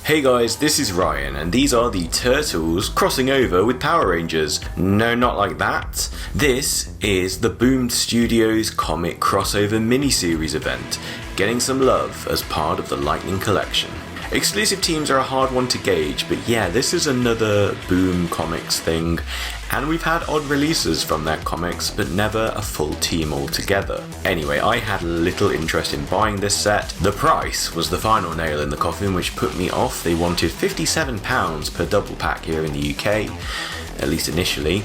Hey guys, this is Ryan, and these are the Turtles crossing over with Power Rangers. No, not like that. This is the Boom Studios comic crossover miniseries event, getting some love as part of the Lightning collection. Exclusive teams are a hard one to gauge, but yeah, this is another Boom Comics thing, and we've had odd releases from their comics, but never a full team altogether. Anyway, I had little interest in buying this set. The price was the final nail in the coffin, which put me off. They wanted £57 per double pack here in the UK, at least initially.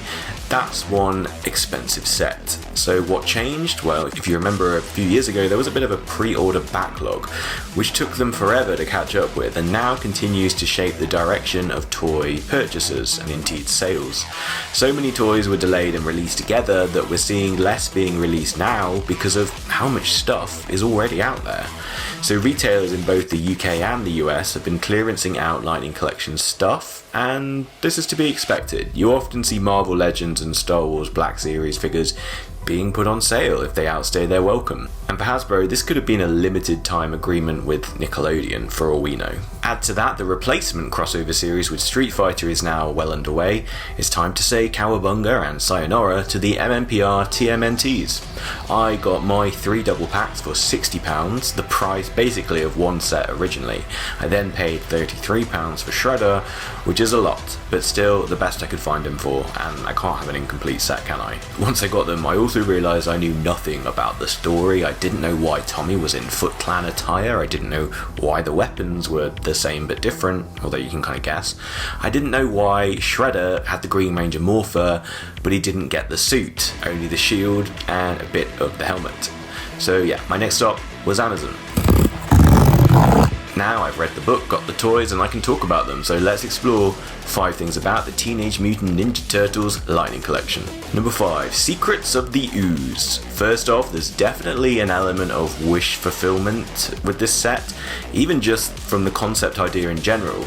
That's one expensive set. So what changed? Well, if you remember a few years ago, there was a bit of a pre-order backlog, which took them forever to catch up with, and now continues to shape the direction of toy purchases and indeed sales. So many toys were delayed and released together that we're seeing less being released now because of how much stuff is already out there. So retailers in both the UK and the US have been clearancing out Lightning Collection stuff, and this is to be expected. You often see Marvel Legends and Star Wars Black Series figures being put on sale if they outstay their welcome. And for Hasbro, this could have been a limited time agreement with Nickelodeon for all we know. Add to that the replacement crossover series with Street Fighter is now well underway. It's time to say cowabunga and sayonara to the MMPR TMNTs. I got my 3 double packs for £60, the price basically of one set originally. I then paid £33 for Shredder, which is a lot, but still the best I could find them for, and I can't have an incomplete set, can I? Once I got them, I also realised I knew nothing about the story. I didn't know why Tommy was in Foot Clan attire. I didn't know why the weapons were the same but different, although you can kind of guess. I didn't know why Shredder had the Green Ranger morpher, but he didn't get the suit, only the shield and a bit of the helmet. So yeah, my next stop was Amazon. Now I've read the book, got the toys, and I can talk about them, so let's explore 5 things about the Teenage Mutant Ninja Turtles Lightning Collection. Number 5, Secrets of the Ooze. First off, there's definitely an element of wish fulfillment with this set, even just from the concept idea in general.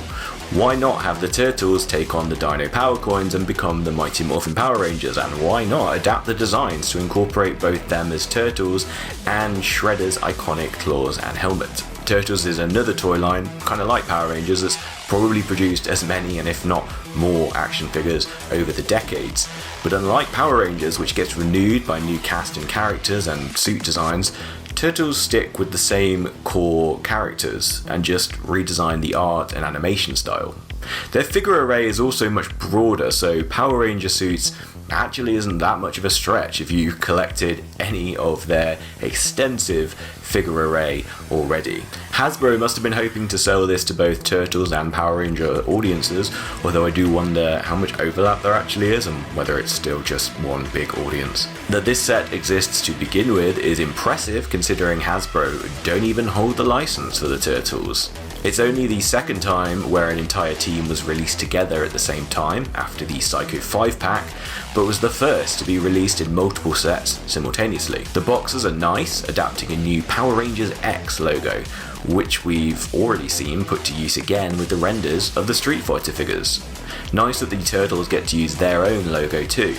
Why not have the Turtles take on the Dino Power Coins and become the Mighty Morphin Power Rangers, and why not adapt the designs to incorporate both them as Turtles and Shredder's iconic claws and helmet. Turtles is another toy line, kind of like Power Rangers, that's probably produced as many and if not more action figures over the decades. But unlike Power Rangers, which gets renewed by new cast and characters and suit designs, Turtles stick with the same core characters and just redesign the art and animation style. Their figure array is also much broader, so Power Ranger suits actually isn't that much of a stretch if you collected any of their extensive figure array already. Hasbro must have been hoping to sell this to both Turtles and Power Ranger audiences, although I do wonder how much overlap there actually is and whether it's still just one big audience. That this set exists to begin with is impressive considering Hasbro don't even hold the license for the Turtles. It's only the second time where an entire team was released together at the same time after the Psycho 5-pack, but was the first to be released in multiple sets simultaneously. The boxes are nice, adapting a new Power Rangers X logo, which we've already seen put to use again with the renders of the Street Fighter figures. Nice that the Turtles get to use their own logo too.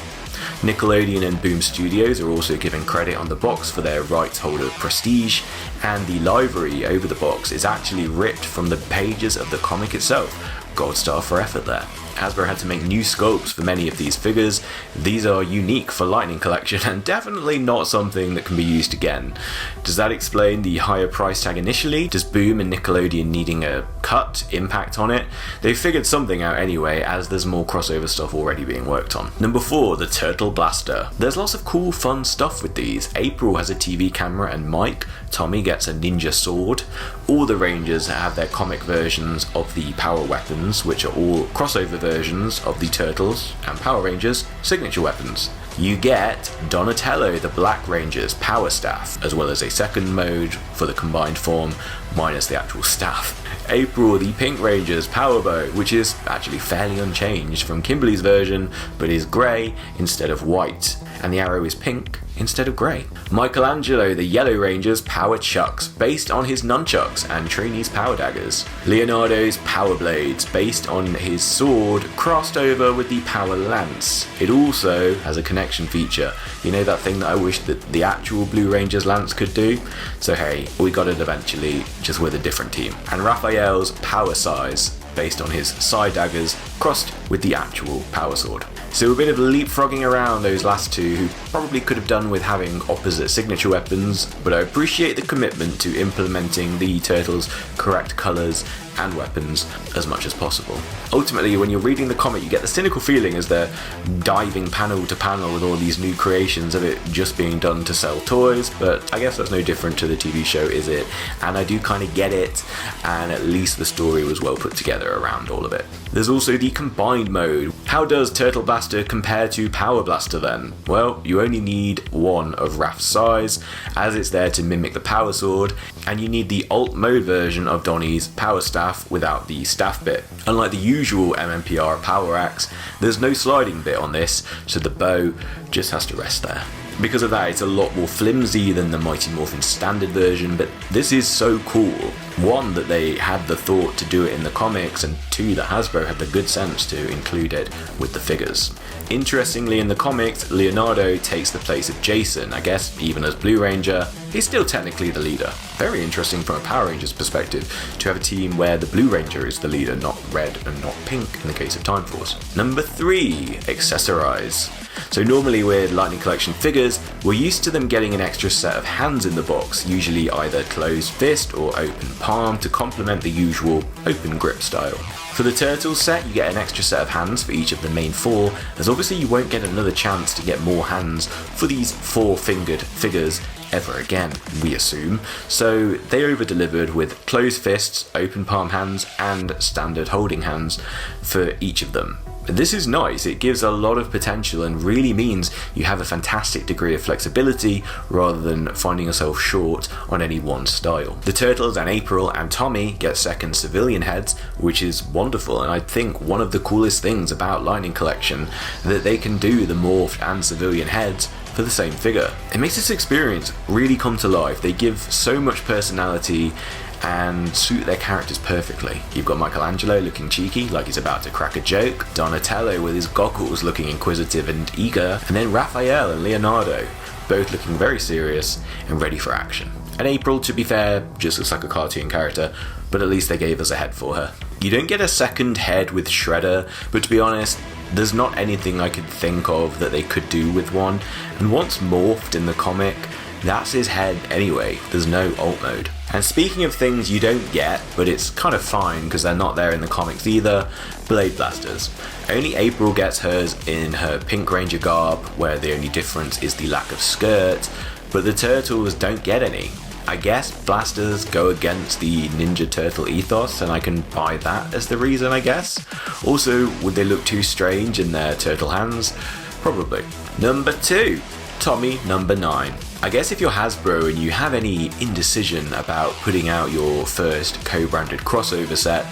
Nickelodeon and Boom Studios are also given credit on the box for their rights holder prestige, and the livery over the box is actually ripped from the pages of the comic itself. Gold star for effort there. Hasbro had to make new sculpts for many of these figures. These are unique for Lightning Collection and definitely not something that can be used again. Does that explain the higher price tag initially? Does Boom and Nickelodeon needing a cut impact on it? They've figured something out anyway, as there's more crossover stuff already being worked on. Number 4, the Turtle Blaster. There's lots of cool fun stuff with these. April has a TV camera and mic, Tommy gets a ninja sword. All the Rangers have their comic versions of the power weapons, which are all crossover versions of the Turtles and Power Rangers signature weapons. You get Donatello the Black Ranger's power staff, as well as a second mode for the combined form minus the actual staff. April the Pink Ranger's power bow, which is actually fairly unchanged from Kimberly's version, but is grey instead of white, and the arrow is pink instead of grey. Michelangelo the Yellow Ranger's Power Chucks, based on his nunchucks and Trini's power daggers. Leonardo's Power Blades, based on his sword, crossed over with the Power Lance. It also has a connection feature. You know that thing that I wish that the actual Blue Ranger's lance could do? So hey, we got it eventually, just with a different team. And Raphael's Power Size, based on his side daggers, crossed with the actual power sword. So a bit of leapfrogging around those last two, who probably could have done with having opposite signature weapons, but I appreciate the commitment to implementing the turtles' correct colours and weapons as much as possible. Ultimately, when you're reading the comic, you get the cynical feeling as they're diving panel to panel with all these new creations of it just being done to sell toys, but I guess that's no different to the TV show, is it? And I do kind of get it, and at least the story was well put together around all of it. There's also the combined mode. How does Turtle Blaster compare to Power Blaster then? Well, you only need one of Raph's size, as it's there to mimic the power sword, and you need the alt mode version of Donnie's power staff without the staff bit. Unlike the usual MMPR power axe, there's no sliding bit on this, so the bow just has to rest there. Because of that, it's a lot more flimsy than the Mighty Morphin standard version, but this is so cool. One, that they had the thought to do it in the comics, and two, that Hasbro had the good sense to include it with the figures. Interestingly, in the comics, Leonardo takes the place of Jason. I guess even as Blue Ranger, he's still technically the leader. Very interesting from a Power Rangers perspective to have a team where the Blue Ranger is the leader, not red and not pink in the case of Time Force. Number 3, Accessorise. So normally with Lightning Collection figures, we're used to them getting an extra set of hands in the box, usually either closed fist or open palm, to complement the usual open grip style. For the Turtles set, you get an extra set of hands for each of the main 4, as obviously you won't get another chance to get more hands for these 4-fingered figures ever again, we assume. So they over-delivered with closed fists, open palm hands, and standard holding hands for each of them. This is nice. It gives a lot of potential and really means you have a fantastic degree of flexibility rather than finding yourself short on any one style. The Turtles and April and Tommy get second civilian heads, which is wonderful, and I think one of the coolest things about Lightning Collection that they can do the morphed and civilian heads for the same figure. It makes this experience really come to life. They give so much personality and suit their characters perfectly. You've got Michelangelo looking cheeky, like he's about to crack a joke, Donatello with his goggles looking inquisitive and eager, and then Raphael and Leonardo, both looking very serious and ready for action. And April, to be fair, just looks like a cartoon character, but at least they gave us a head for her. You don't get a second head with Shredder, but to be honest, there's not anything I could think of that they could do with one, and once morphed in the comic, that's his head anyway. There's no alt mode. And speaking of things you don't get, but it's kind of fine because they're not there in the comics either, Blade Blasters. Only April gets hers in her Pink Ranger garb, where the only difference is the lack of skirt, but the Turtles don't get any. I guess blasters go against the Ninja Turtle ethos, and I can buy that as the reason, I guess. Also, would they look too strange in their turtle hands? Probably. Number 2, Tommy number 9. I guess if you're Hasbro and you have any indecision about putting out your first co-branded crossover set,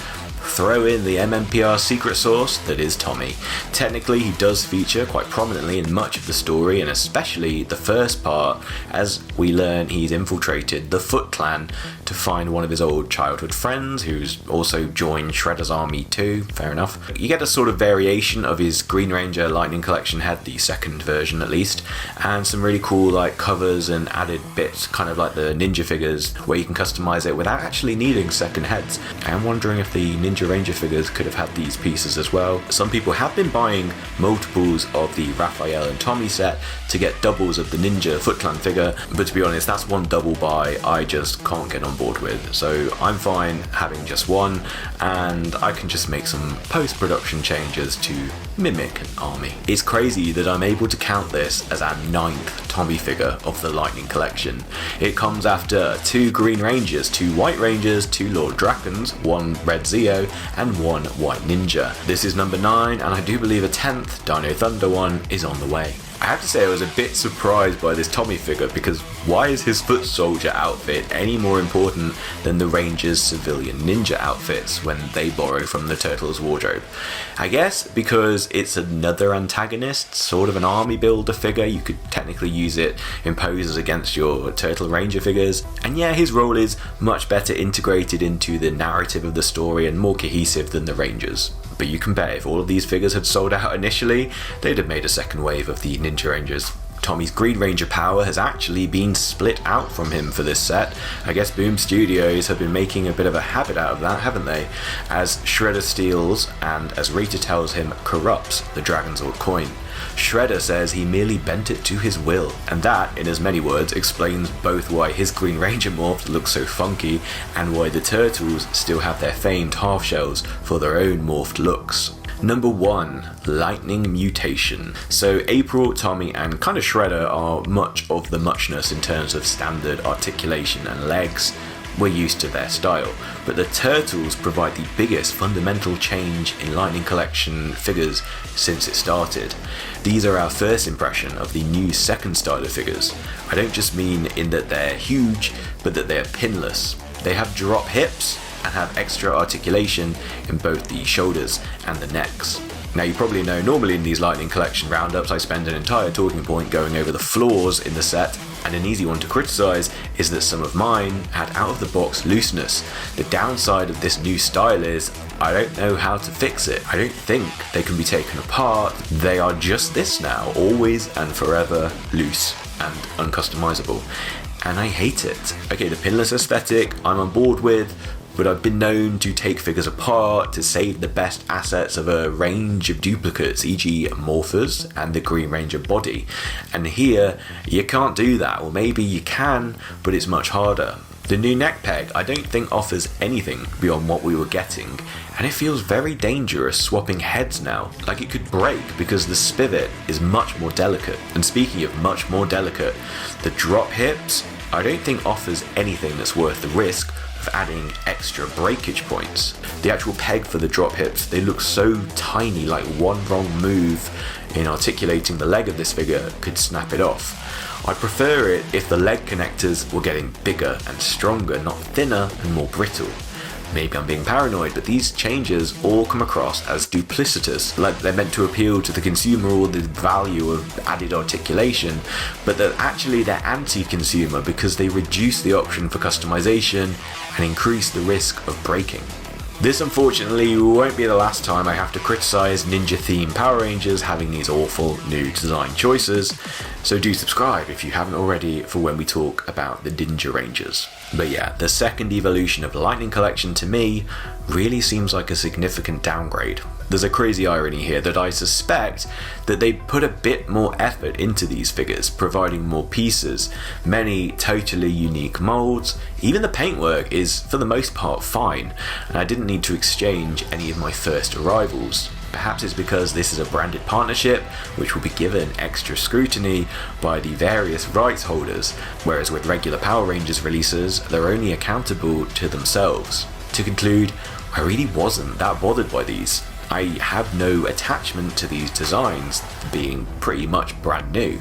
throw in the MMPR secret sauce that is Tommy. Technically, he does feature quite prominently in much of the story, and especially the first part, as we learn he's infiltrated the Foot Clan to find one of his old childhood friends, who's also joined Shredder's army too, fair enough. You get a sort of variation of his Green Ranger Lightning Collection head, the second version at least, and some really cool like covers and added bits, kind of like the Ninja figures, where you can customize it without actually needing second heads. I'm wondering if the Ninja Ranger figures could have had these pieces as well. Some people have been buying multiples of the Raphael and Tommy set to get doubles of the Ninja Foot Clan figure, but to be honest, that's one double buy I just can't get on board with. So I'm fine having just one, and I can just make some post-production changes to mimic an army. It's crazy that I'm able to count this as our 9th Tommy figure of the Lightning Collection. It comes after 2 Green Rangers, 2 White Rangers, 2 Lord Drakons, 1 Red Zeo, and 1 White Ninja. This is number 9, and I do believe a 10th Dino Thunder one is on the way. I have to say I was a bit surprised by this Tommy figure, because why is his foot soldier outfit any more important than the Rangers' civilian ninja outfits when they borrow from the Turtles' wardrobe? I guess because it's another antagonist, sort of an army builder figure. You could technically use it in poses against your Turtle Ranger figures. And yeah, his role is much better integrated into the narrative of the story and more cohesive than the Rangers. But you can bet if all of these figures had sold out initially, they'd have made a second wave of the Ninja Rangers. Tommy's Green Ranger power has actually been split out from him for this set. I guess Boom Studios have been making a bit of a habit out of that, haven't they? As Shredder steals and, as Rita tells him, corrupts the Dragonzord coin. Shredder says he merely bent it to his will, and that, in as many words, explains both why his Green Ranger morph looks so funky and why the Turtles still have their famed half shells for their own morphed looks. Number 1, Lightning Mutation. So April, Tommy and kind of Shredder are much of the muchness in terms of standard articulation and legs. We're used to their style, but the Turtles provide the biggest fundamental change in Lightning Collection figures since it started. These are our first impression of the new second style of figures. I don't just mean in that they're huge, but that they're pinless. They have drop hips and have extra articulation in both the shoulders and the necks. Now you probably know normally in these Lightning Collection roundups I spend an entire talking point going over the flaws in the set, and an easy one to criticise is that some of mine had out of the box looseness. The downside of this new style is I don't know how to fix it. I don't think they can be taken apart. They are just this now, always and forever loose and uncustomizable, and I hate it. Okay, the pinless aesthetic I'm on board with, but I've been known to take figures apart to save the best assets of a range of duplicates, e.g. Morphers and the Green Ranger body. And here, you can't do that, or maybe you can, but it's much harder. The new neck peg I don't think offers anything beyond what we were getting, and it feels very dangerous swapping heads now, like it could break because the spivet is much more delicate. And speaking of much more delicate, the drop hips I don't think offers anything that's worth the risk of adding extra breakage points. The actual peg for the drop hips, they look so tiny, like one wrong move in articulating the leg of this figure could snap it off. I'd prefer it if the leg connectors were getting bigger and stronger, not thinner and more brittle. Maybe I'm being paranoid, but these changes all come across as duplicitous, like they're meant to appeal to the consumer or the value of added articulation, but that actually they're anti-consumer because they reduce the option for customization and increase the risk of breaking. This unfortunately won't be the last time I have to criticise ninja-themed Power Rangers having these awful new design choices, so do subscribe if you haven't already for when we talk about the Ninja Rangers. But yeah, the second evolution of the Lightning Collection to me really seems like a significant downgrade. There's a crazy irony here that I suspect that they put a bit more effort into these figures, providing more pieces, many totally unique molds. Even the paintwork is for the most part fine, and I didn't need to exchange any of my first arrivals. Perhaps it's because this is a branded partnership, which will be given extra scrutiny by the various rights holders, whereas with regular Power Rangers releases, they're only accountable to themselves. To conclude, I really wasn't that bothered by these. I have no attachment to these designs, being pretty much brand new.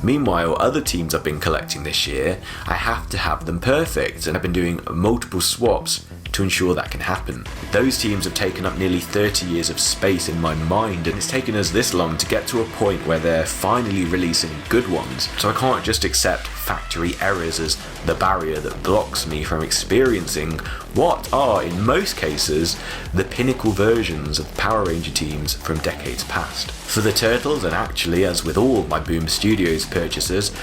Meanwhile, other teams I've been collecting this year, I have to have them perfect, and I've been doing multiple swaps to ensure that can happen. Those teams have taken up nearly 30 years of space in my mind, and it's taken us this long to get to a point where they're finally releasing good ones, so I can't just accept factory errors as the barrier that blocks me from experiencing what are, in most cases, the pinnacle versions of Power Ranger teams from decades past. For the Turtles, and actually as with all my Boom Studios purchases,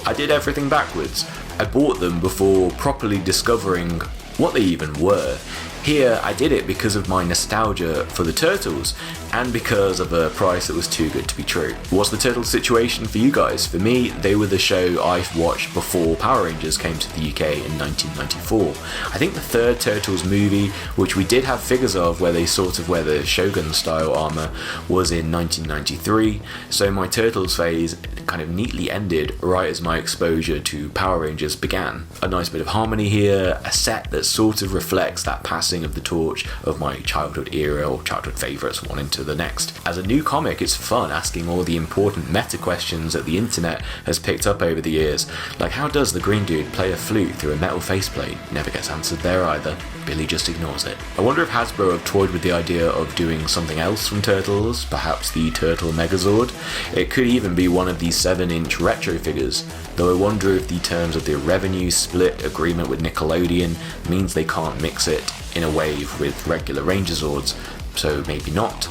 I did everything backwards. I bought them before properly discovering what they even were. Here, I did it because of my nostalgia for the Turtles, and because of a price that was too good to be true. What's the Turtles situation for you guys? For me, they were the show I watched before Power Rangers came to the UK in 1994. I think the third Turtles movie, which we did have figures of where they sort of wear the Shogun style armour, was in 1993, so my Turtles phase kind of neatly ended right as my exposure to Power Rangers began. A nice bit of harmony here, a set that sort of reflects that past passing of the torch of my childhood era or childhood favourites one into the next. As a new comic, it's fun asking all the important meta questions that the internet has picked up over the years, like how does the green dude play a flute through a metal faceplate? Never gets answered there either. Billy just ignores it. I wonder if Hasbro have toyed with the idea of doing something else from Turtles, perhaps the Turtle Megazord. It could even be one of these 7-inch retro figures, though I wonder if the terms of the revenue split agreement with Nickelodeon means they can't mix it in a wave with regular Ranger Zords, so maybe not.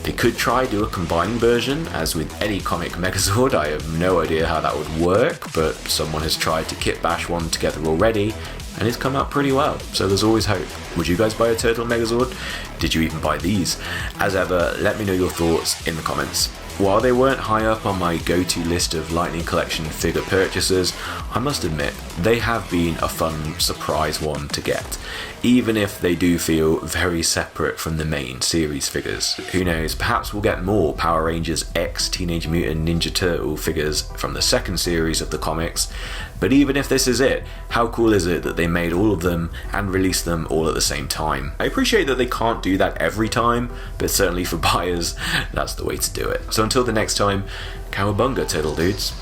They could try do a combining version, as with any comic Megazord. I have no idea how that would work, but someone has tried to kit bash one together already, and it's come out pretty well, so there's always hope. Would you guys buy a Turtle Megazord? Did you even buy these? As ever, let me know your thoughts in the comments. While they weren't high up on my go-to list of Lightning Collection figure purchases, I must admit, they have been a fun surprise one to get, even if they do feel very separate from the main series figures. Who knows, perhaps we'll get more Power Rangers X Teenage Mutant Ninja Turtle figures from the second series of the comics, but even if this is it, how cool is it that they made all of them and released them all at the same time? I appreciate that they can't do that every time, but certainly for buyers, that's the way to do it. So until the next time, cowabunga, Turtle Dudes.